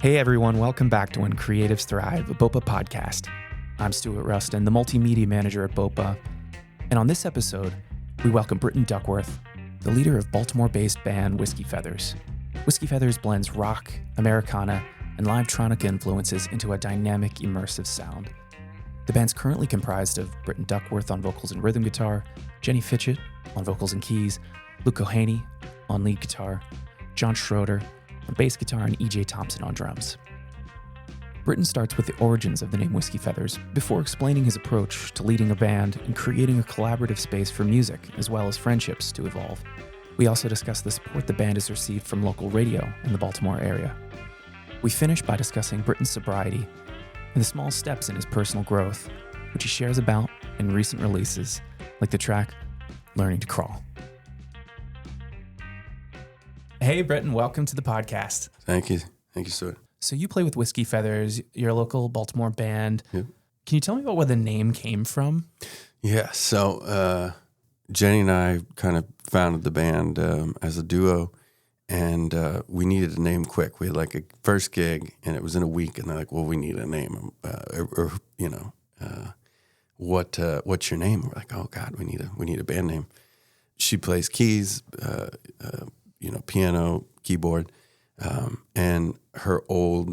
Hey everyone, welcome back to When Creatives Thrive, a BOPA podcast. I'm Stuart Rustin, the multimedia manager at BOPA, and on this episode, we welcome Brittain Duckworth, the leader of Baltimore-based band Whiskey Feathers. Whiskey Feathers blends rock, Americana, and livetronica influences into a dynamic, immersive sound. The band's currently comprised of Brittain Duckworth on vocals and rhythm guitar, Jenny Fitchett on vocals and keys, Chohany on lead guitar, Jon Schreoder on bass guitar, and EJ Thompson on drums. Brittain starts with the origins of the name Whiskey Feathers before explaining his approach to leading a band and creating a collaborative space for music as well as friendships to evolve. We also discuss the support the band has received from local radio in the Baltimore area. We finish by discussing Brittain's sobriety and the small steps in his personal growth, which he shares about in recent releases, like the track Learning to Crawl. Hey, Brittain, welcome to the podcast. Thank you. Thank you, sir. So you play with Whiskey Feathers. You're a local Baltimore band. Yep. Can you tell me about where the name came from? Yeah, so Jenny and I kind of founded the band as a duo, and we needed a name quick. We had like a first gig, and it was in a week, and they're like, well, we need a name. What's your name? We're like, oh, God, we need a band name. She plays keys, piano, keyboard, and her old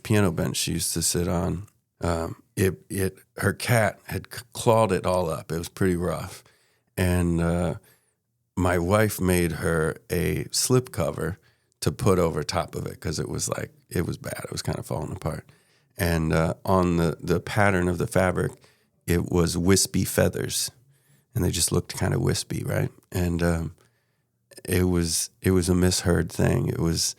piano bench she used to sit on, her cat had clawed it all up. It was pretty rough. And my wife made her a slip cover to put over top of it because it was bad. It was kind of falling apart. And on the pattern of the fabric, it was wispy feathers. And they just looked kind of wispy, right? And it was a misheard thing. It was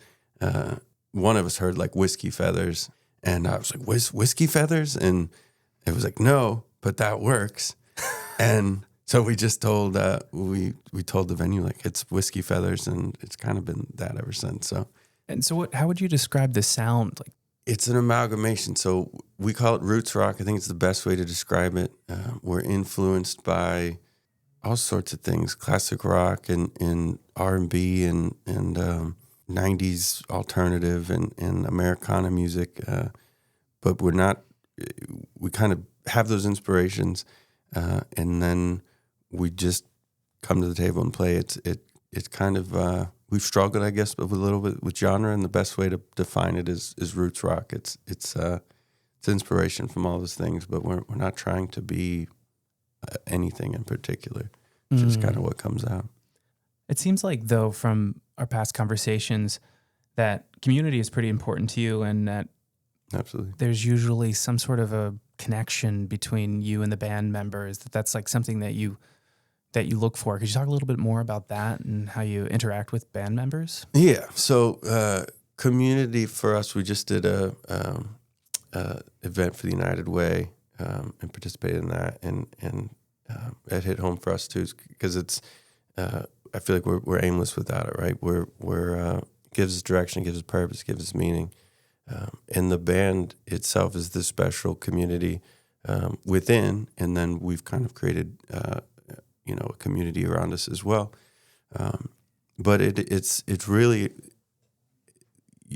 one of us heard like Whiskey Feathers, and I was like, Whiskey Feathers? And it was like, no, but that works. And so we just told we told the venue like it's Whiskey Feathers, and it's kind of been that ever since. So how would you describe the sound? Like, it's an amalgamation. So we call it roots rock. I think it's the best way to describe it. We're influenced by all sorts of things, classic rock and R&B and 90s alternative and Americana music. But we kind of have those inspirations, and then we just come to the table and play. It's kind of, we've struggled, I guess, with a little bit with genre, and the best way to define it is roots rock. It's inspiration from all those things, but we're not trying to be anything in particular. It's just kind of what comes out. It seems like, though, from our past conversations, that community is pretty important to you, and that absolutely there's usually some sort of a connection between you and the band members. That's like something that you look for. Could you talk a little bit more about that and how you interact with band members? Yeah. So community for us, we just did a event for the United Way and participated in that, and it hit home for us too, because it's. I feel like we're aimless without it, right? We're gives us direction, gives us purpose, gives us meaning, and the band itself is this special community within, and then we've kind of created, a community around us as well. But it's really,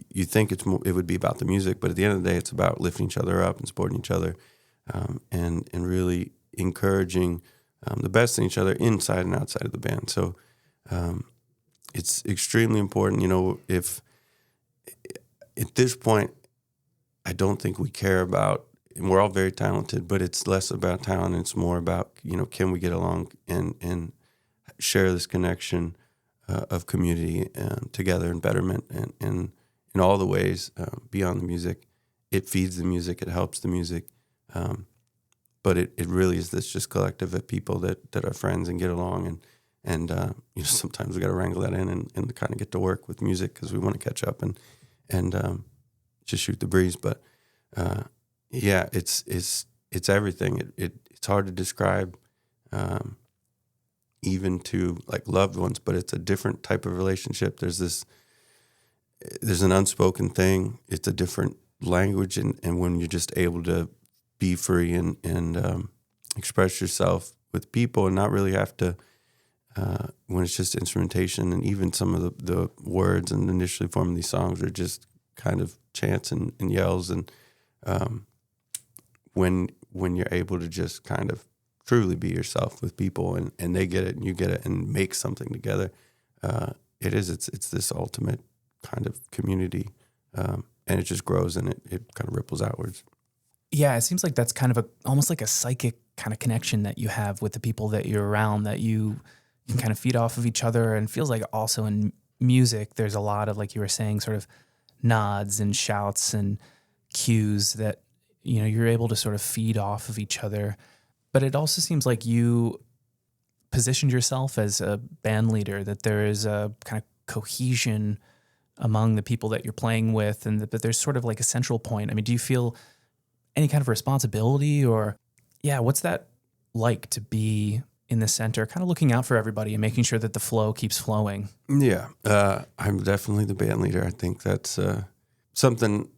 you think it would be about the music, but at the end of the day, it's about lifting each other up and supporting each other, and really encouraging the best in each other inside and outside of the band. So it's extremely important. If at this point, I don't think we care about, and we're all very talented, but it's less about talent. It's more about, can we get along and share this connection of community together and betterment and in all the ways beyond the music. It feeds the music. It helps the music. But it really is this just collective of people that are friends and get along, and sometimes we got to wrangle that in and kind of get to work with music because we want to catch up and just shoot the breeze. But it's everything. It's hard to describe, even to like loved ones, but it's a different type of relationship. There's an unspoken thing. It's a different language, and when you're just able to be free and express yourself with people and not really have to, when it's just instrumentation, and even some of the words and initially forming these songs are just kind of chants and yells. And when you're able to just kind of truly be yourself with people, and they get it and you get it, and make something together, it's this ultimate kind of community, and it just grows, and it kind of ripples outwards. Yeah, it seems like that's kind of almost like a psychic kind of connection that you have with the people that you're around, that you can kind of feed off of each other. And feels like also in music, there's a lot of, like you were saying, sort of nods and shouts and cues that, you're able to sort of feed off of each other. But it also seems like you positioned yourself as a band leader, that there is a kind of cohesion among the people that you're playing with, and that there's sort of like a central point. I mean, do you feel any kind of responsibility, or what's that like to be in the center, kind of looking out for everybody and making sure that the flow keeps flowing? Yeah, I'm definitely the band leader. I think that's something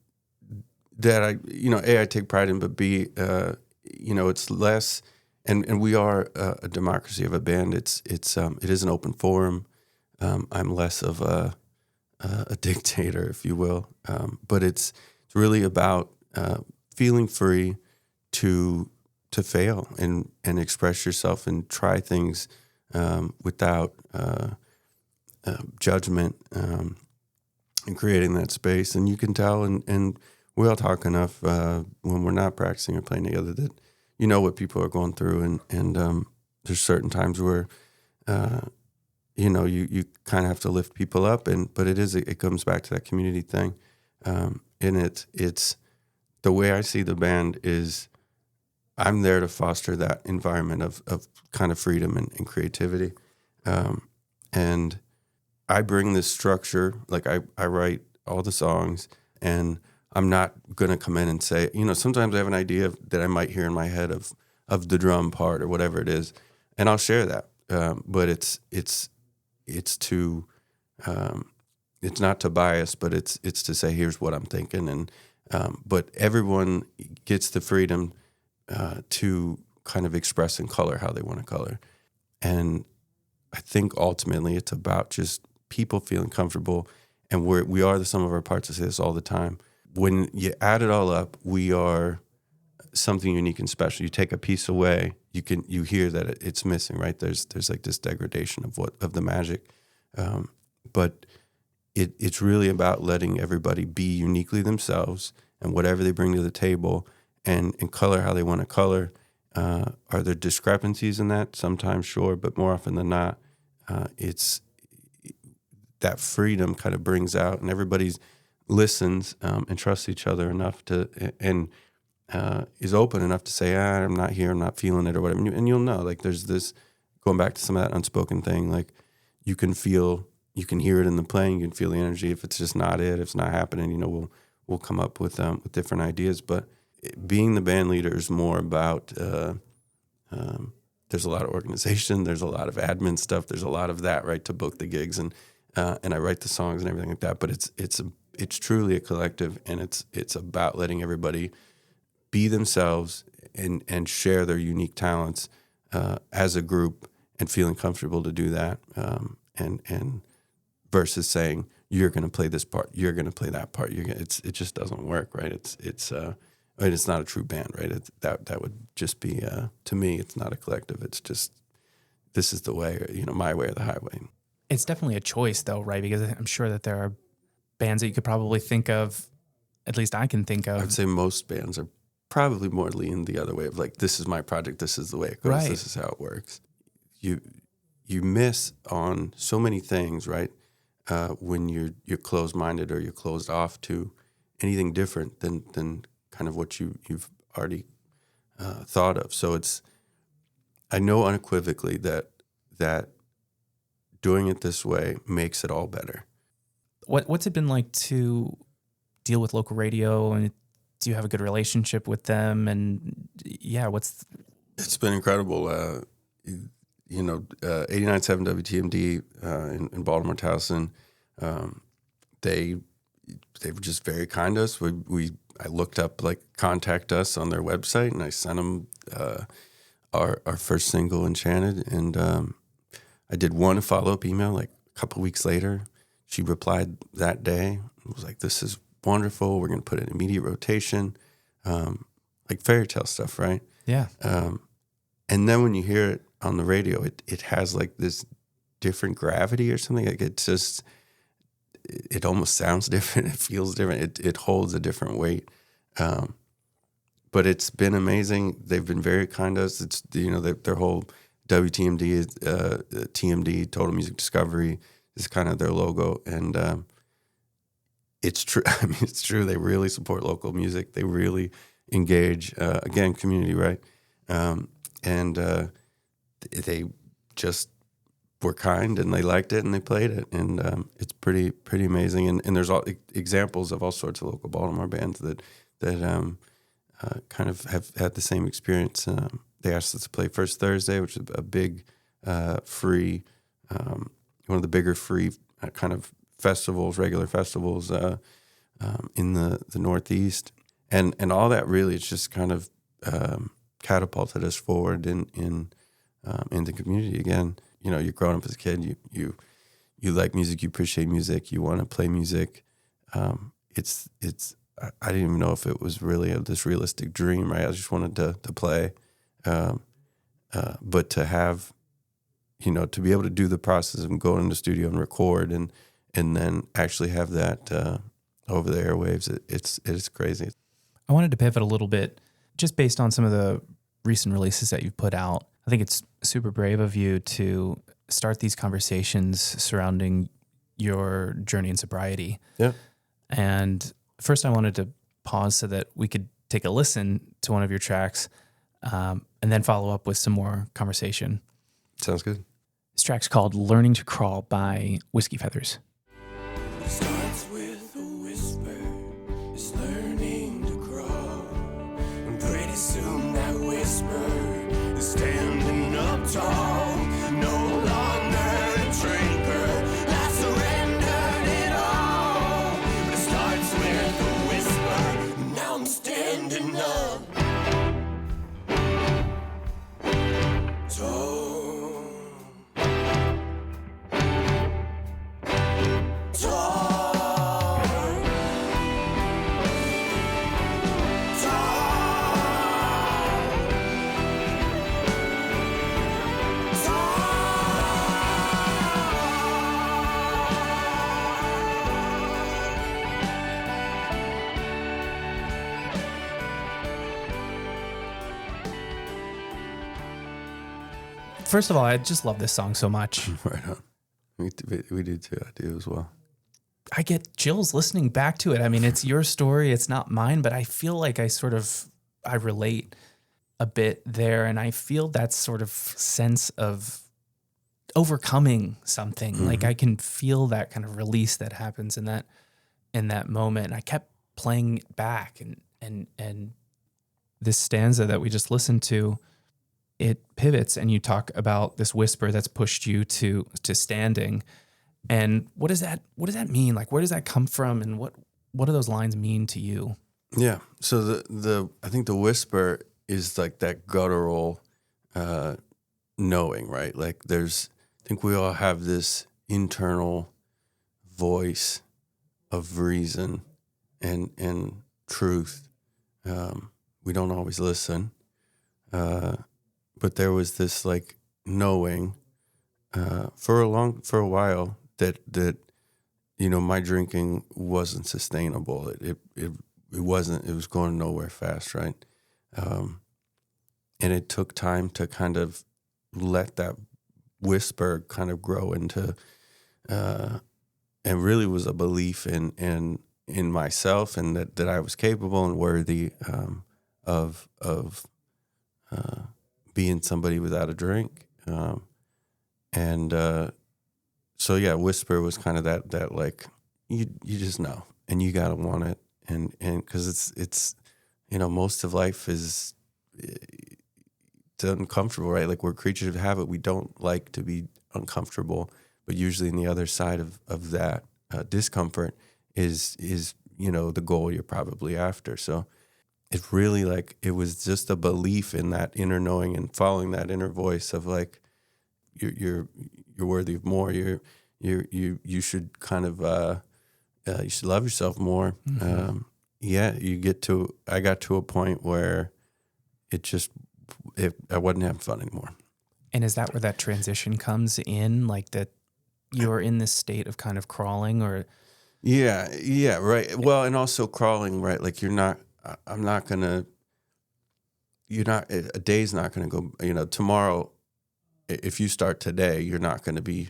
that I take pride in, but B, it's less, and we are a democracy of a band. It is an open forum. I'm less of a dictator, if you will, but it's really about feeling free to fail and express yourself and try things without judgment, and creating that space. And you can tell, and we all talk enough when we're not practicing or playing together, that what people are going through, and there's certain times where you kind of have to lift people up, but it comes back to that community thing, and it's the way I see the band is I'm there to foster that environment of kind of freedom and creativity. And I bring this structure, like I write all the songs, and I'm not going to come in and say, sometimes I have an idea that I might hear in my head of the drum part or whatever it is, and I'll share that. But it's not to bias, but it's to say, here's what I'm thinking. And but everyone gets the freedom to kind of express and color how they want to color. And I think ultimately it's about just people feeling comfortable, and we are the sum of our parts. I say this all the time. When you add it all up, we are something unique and special. You take a piece away, you hear that it's missing, right? There's like this degradation of the magic, but it's really about letting everybody be uniquely themselves, and whatever they bring to the table, and color how they want to color. Are there discrepancies in that? Sometimes, sure, but more often than not, it's that freedom kind of brings out, and everybody listens and trusts each other enough to, and is open enough to say, I'm not here, I'm not feeling it, or whatever. And you'll know, like, there's this, going back to some of that unspoken thing, like you can hear it in the playing, you can feel the energy. If it's just not it, if it's not happening, we'll come up with different ideas. But being the band leader is more about, there's a lot of organization, there's a lot of admin stuff, there's a lot of that, right, to book the gigs, and I write the songs and everything like that. But it's truly a collective, and it's about letting everybody be themselves and share their unique talents as a group, and feeling comfortable to do that, and versus saying, you're going to play this part, you're going to play that part. It just doesn't work, right? It's not a true band, right? That would just be, to me, it's not a collective. It's just, this is the way, my way or the highway. It's definitely a choice, though, right? Because I'm sure that there are bands that you could probably think of, at least I can think of. I'd say most bands are probably more lean the other way of, like, this is my project, this is the way it goes, right. This is how it works. You miss on so many things, right? When you're closed-minded, or you're closed off to anything different than kind of what you've already thought of. So I know unequivocally that doing it this way makes it all better. What's it been like to deal with local radio, and do you have a good relationship with them? And it's been incredible. 89.7 WTMD in Baltimore, Towson. They were just very kind to us. I looked up, like, contact us on their website, and I sent them our first single, Enchanted, and I did one follow-up email like a couple weeks later. She replied that day. It was like, this is wonderful. We're going to put it in immediate rotation, like fairy tale stuff, right? Yeah. And then when you hear it on the radio, it has like this different gravity or something. Like it almost sounds different. It feels different. It holds a different weight. But it's been amazing. They've been very kind to us. It's, their whole WTMD, TMD, Total Music Discovery, is kind of their logo. And it's true. I mean, it's true. They really support local music. They really engage, again, community, right? And they just were kind, and they liked it, and they played it, and it's pretty amazing. And there's all examples of all sorts of local Baltimore bands that kind of have had the same experience. They asked us to play First Thursday, which is a big free, one of the bigger free kind of festivals, regular festivals in the Northeast, and all that really is just kind of catapulted us forward in the community again. You're growing up as a kid. You like music. You appreciate music. You want to play music. It's. I didn't even know if it was really this realistic dream. Right. I just wanted to play, but to have, to be able to do the process of going in the studio and record and then actually have that over the airwaves. It's crazy. I wanted to pivot a little bit, just based on some of the recent releases that you've put out. I think it's super brave of you to start these conversations surrounding your journey in sobriety. Yeah. And first I wanted to pause so that we could take a listen to one of your tracks, and then follow up with some more conversation. Sounds good. This track's called Learning to Crawl by Whiskey Feathers. Starts with a whisper, it's learning to crawl. And pretty soon that whisper is standing up tall. No longer a drinker, I surrendered it all. But it starts with a whisper, now I'm standing up tall. First of all, I just love this song so much. Right on. We do too. I do as well. I get chills listening back to it. I mean, it's your story, it's not mine, but I feel like I relate a bit there, and I feel that sort of sense of overcoming something. Mm-hmm. Like I can feel that kind of release that happens in that moment. And I kept playing it back, and this stanza that we just listened to, it pivots, and you talk about this whisper that's pushed you to standing. And what does that mean? Like, where does that come from, and what do those lines mean to you? Yeah. So I think the whisper is like that guttural knowing, right? Like I think we all have this internal voice of reason and truth. We don't always listen. But there was this like knowing for a while that my drinking wasn't sustainable. It wasn't. It was going nowhere fast, right? And it took time to kind of let that whisper kind of grow into, and really was a belief in myself, and that I was capable and worthy of being somebody without a drink. So yeah, whisper was kind of that like, you just know, and you gotta want it. And cause it's, most of life is it's uncomfortable, right? Like we're creatures of habit. We don't like to be uncomfortable, but usually in the other side of that discomfort is the goal you're probably after. So it's really like, it was just a belief in that inner knowing and following that inner voice of like, you're worthy of more. You should kind of you should love yourself more. Mm-hmm. I got to a point where I wasn't having fun anymore. And is that where that transition comes in? Like that you're in this state of kind of crawling or? Yeah, right. Well, and also crawling, right? Like a day's not going to go, tomorrow, if you start today, you're not going to be,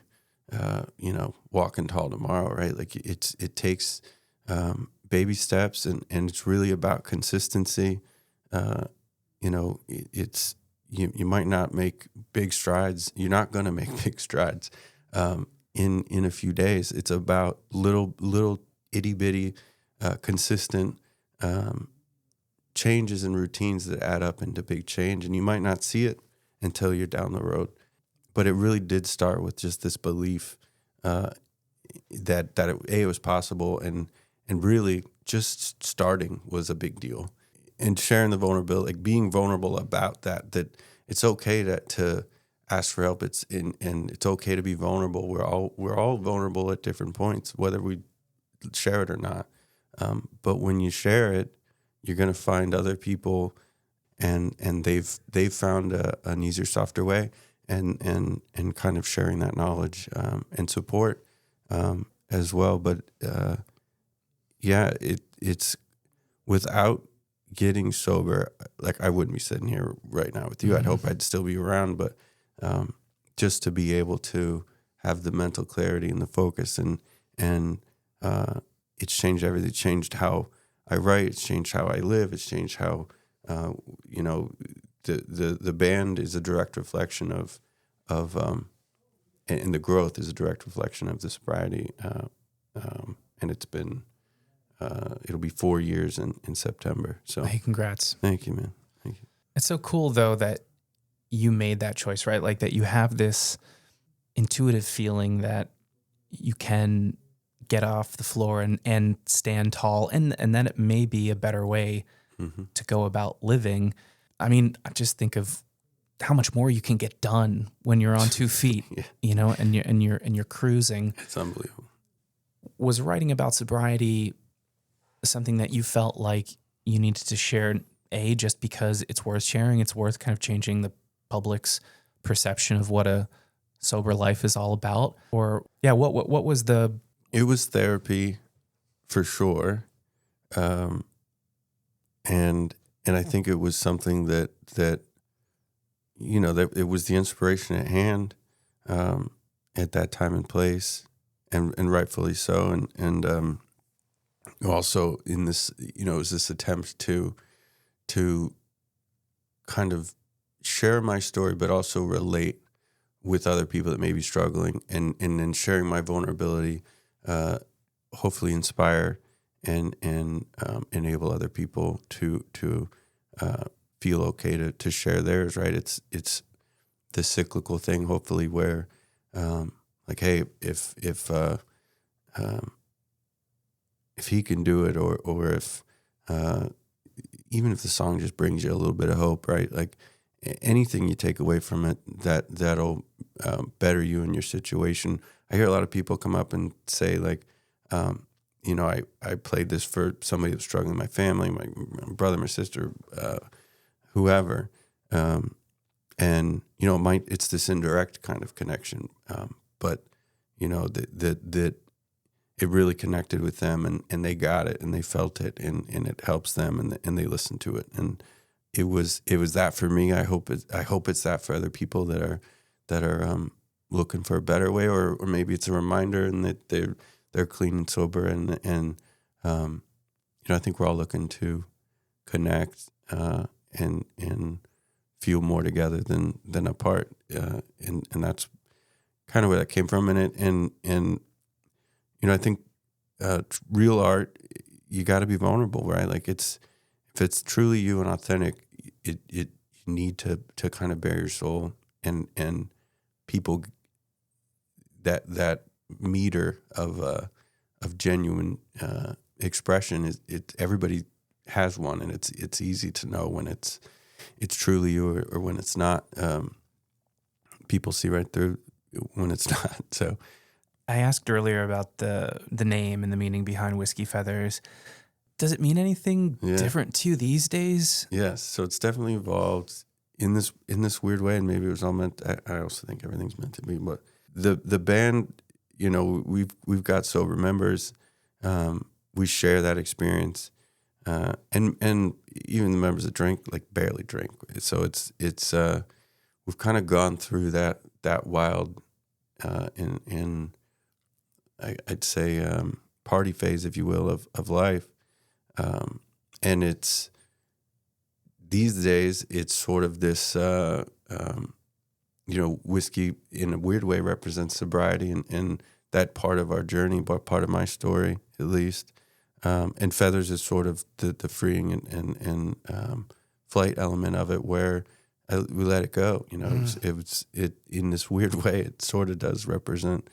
walking tall tomorrow, right? Like it takes baby steps and it's really about consistency. You might not make big strides. You're not going to make big strides in a few days. It's about little itty bitty, consistent changes and routines that add up into big change. And you might not see it until you're down the road. But it really did start with just this belief that it was possible, and really just starting was a big deal. And sharing the vulnerability, like being vulnerable about that it's okay to ask for help. And it's okay to be vulnerable. We're all vulnerable at different points, whether we share it or not. But when you share it, you're going to find other people, and they've found an easier, softer way, and kind of sharing that knowledge and support as well. But it's without getting sober, like I wouldn't be sitting here right now with you. I'd hope I'd still be around, but just to be able to have the mental clarity and the focus, and it's changed everything. It changed how I write. It's changed how I live. It's changed how the band is a direct reflection of and the growth is a direct reflection of the sobriety, and it's been. It'll be 4 years in September. So, hey, congrats. Thank you, man. Thank you. It's so cool though that you made that choice, right? Like that you have this intuitive feeling that you can get off the floor and stand tall, and then it may be a better way to go about living. I mean, I just think of how much more you can get done when you're on 2 feet, yeah. and you're cruising. It's unbelievable. Was writing about sobriety something that you felt like you needed to share, just because it's worth sharing, it's worth kind of changing the public's perception of what a sober life is all about? Or what was the... It was therapy for sure. And I think it was something that it was the inspiration at hand at that time and place, and rightfully so. And also in this, it was this attempt to kind of share my story, but also relate with other people that may be struggling, and then sharing my vulnerability, hopefully inspire and enable other people to feel okay to share theirs. Right? It's the cyclical thing, hopefully, where like, hey, if he can do it, or if even if the song just brings you a little bit of hope, right? Like anything you take away from it that'll better you in your situation. I hear a lot of people come up and say, like, I played this for somebody that's struggling in my family, my brother, my sister, whoever, and it's this indirect kind of connection, but that it really connected with them, and they got it, and they felt it, and it helps them, and they listen to it, and it was that for me. I hope it's that for other people that are looking for a better way, or maybe it's a reminder, and that they're clean and sober, and I think we're all looking to connect and feel more together than apart, and that's kind of where that came from, and I think real art, you got to be vulnerable, right? Like if it's truly you and authentic, you need to kind of bare your soul, and people that meter of genuine expression is everybody has one, and it's easy to know when it's truly you or when it's not. People see right through when it's not. So I asked earlier about the name and the meaning behind Whiskey Feathers. Does it mean anything different to you these days? Yes. So it's definitely evolved in this weird way, and maybe it was all meant. I also think everything's meant to be. But the band, you know, we've got sober members. We share that experience, and even the members that drink barely drink. So it's we've kind of gone through that wild, I'd say party phase, if you will, of life. And it's these days, it's sort of this, whiskey in a weird way represents sobriety and that part of our journey, but part of my story, at least. And feathers is sort of the freeing and flight element of it, where we let it go. You know, it in this weird way, it sort of does represent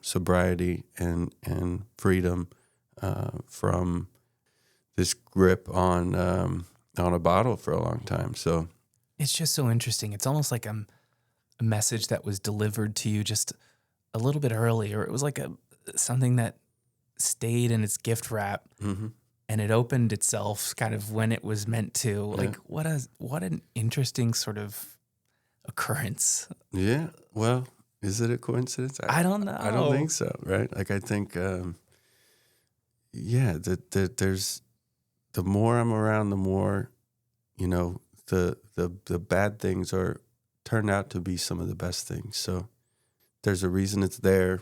sobriety and freedom from this grip on a bottle for a long time. So it's just so interesting. It's almost like a message that was delivered to you just a little bit early, or it was like something that stayed in its gift wrap, and it opened itself kind of when it was meant to. Like what an interesting sort of occurrence. Yeah. Well, is it a coincidence? I don't know. I don't think so. Right. Like I think, that there's. The more I'm around, the more, you know, the bad things turn out to be some of the best things. So there's a reason it's there.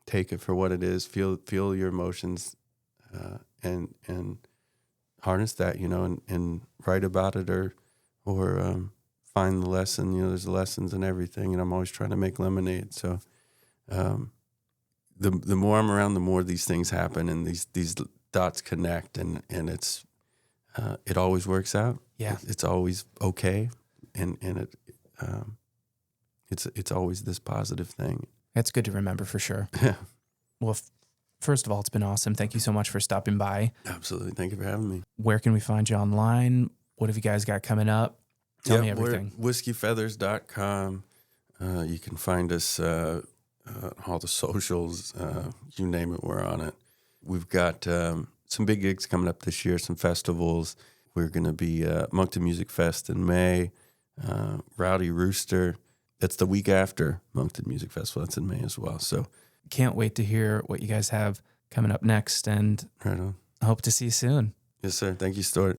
Take it for what it is. Feel your emotions, and harness that, you know, and write about it or find the lesson. You know, there's lessons in everything, and I'm always trying to make lemonade. So the more I'm around, the more these things happen, and these dots connect, and it's it always works out. Yeah, it's always okay, and it's always this positive thing. That's good to remember for sure. Yeah. Well, first of all, it's been awesome. Thank you so much for stopping by. Absolutely. Thank you for having me. Where can we find you online? What have you guys got coming up? Tell me everything. We're whiskeyfeathers.com. You can find us all the socials. You name it, we're on it. We've got some big gigs coming up this year, some festivals. We're going to be Moncton Music Fest in May, Rowdy Rooster. That's the week after Moncton Music Festival. That's in May as well. So can't wait to hear what you guys have coming up next, and right on. I hope to see you soon. Yes, sir. Thank you, Stuart.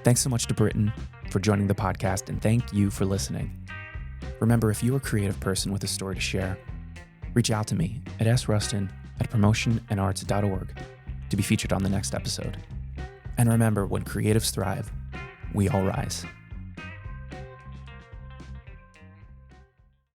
Thanks so much to Brittain for joining the podcast, and thank you for listening. Remember, if you're a creative person with a story to share, reach out to me at srustin@promotionandarts.org to be featured on the next episode. And remember, when creatives thrive, we all rise.